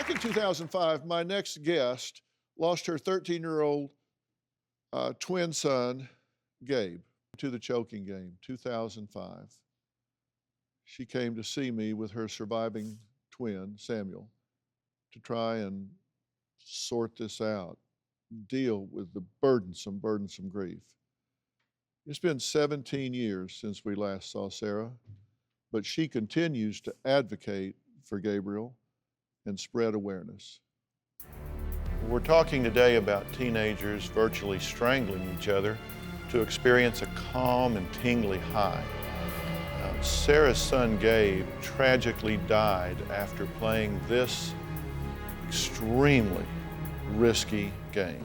Back in 2005, my next guest lost her 13-year-old twin son, Gabe, to the choking game, 2005. She came to see me with her surviving twin, Samuel, to try and sort this out, deal with the burdensome grief. It's been 17 years since we last saw Sarah, but she continues to advocate for Gabriel and spread awareness. We're talking today about teenagers virtually strangling each other to experience a calm and tingly high. Sarah's son, Gabe, tragically died after playing this extremely risky game.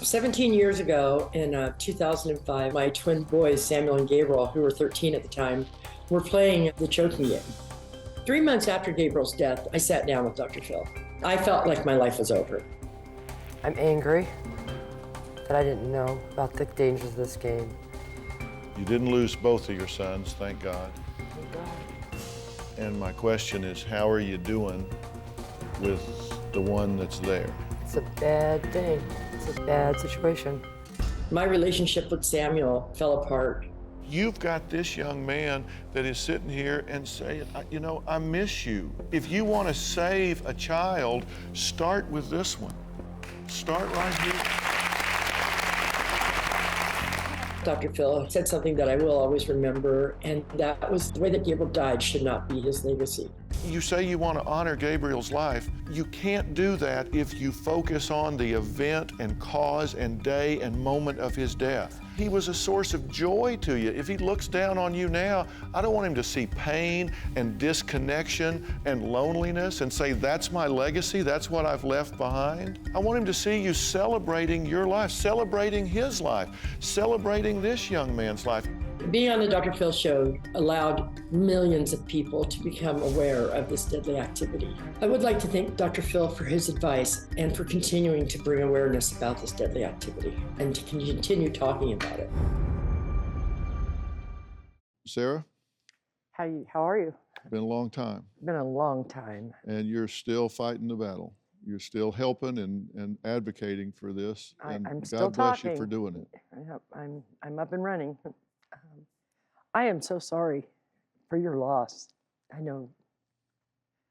17 years ago, in 2005, my twin boys, Samuel and Gabriel, who were 13 at the time, were playing the choking game. 3 months after Gabriel's death, I sat down with Dr. Phil. I felt like my life was over. I'm angry that I didn't know about the dangers of this game. You didn't lose both of your sons, thank God. Thank God. And my question is, how are you doing with the one that's there? It's a bad thing. It's a bad situation. My relationship with Samuel fell apart. You've got this young man that is sitting here and saying, you know, I miss you. If you want to save a child, start with this one. Start right here. Dr. Phil said something that I will always remember, and that was the way that Gabriel died should not be his legacy. You say you want to honor Gabriel's life. You can't do that if you focus on the event and cause and day and moment of his death. He was a source of joy to you. If he looks down on you now, I don't want him to see pain and disconnection and loneliness and say, that's my legacy, that's what I've left behind. I want him to see you celebrating your life, celebrating his life, celebrating this young man's life. Being on the Dr. Phil Show allowed millions of people to become aware of this deadly activity. I would like to thank Dr. Phil for his advice and for continuing to bring awareness about this deadly activity and to continue talking about it. Sarah? How are you? Been a long time. Been a long time. And you're still fighting the battle. You're still helping and advocating for this. And I'm God still bless talking. you for doing it. I'm up and running. I am so sorry for your loss. I know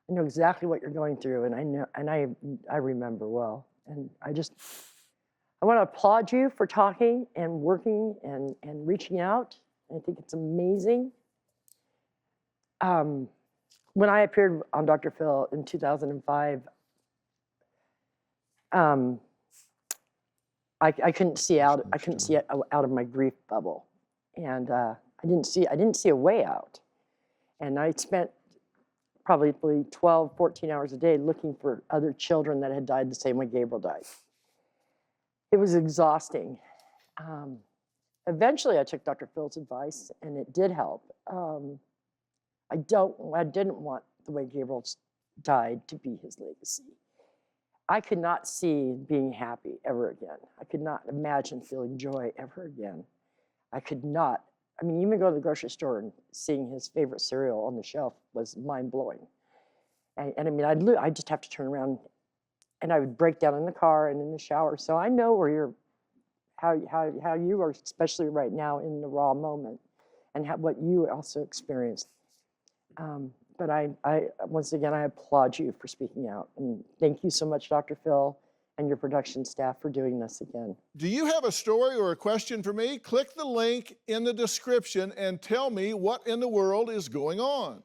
exactly what you're going through, and I remember well. And I want to applaud you for talking and working and reaching out. I think it's amazing. When I appeared on Dr. Phil in 2005, I couldn't see out. I couldn't see out of my grief bubble, and I didn't see a way out. And I spent probably 12, 14 hours a day looking for other children that had died the same way Gabriel died. It was exhausting. Eventually, I took Dr. Phil's advice, and it did help. I didn't want the way Gabriel died to be his legacy. I could not see being happy ever again. I could not imagine feeling joy ever again. I could not. I mean, even go to the grocery store and seeing his favorite cereal on the shelf was mind-blowing. And I mean, I'd just have to turn around, and I would break down in the car and in the shower. So I know where how you are, especially right now in the raw moment, and what you also experienced. But I once again, I applaud you for speaking out, and thank you so much, Dr. Phil, and your production staff for doing this again. Do you have a story or a question for me? Click the link in the description and tell me what in the world is going on.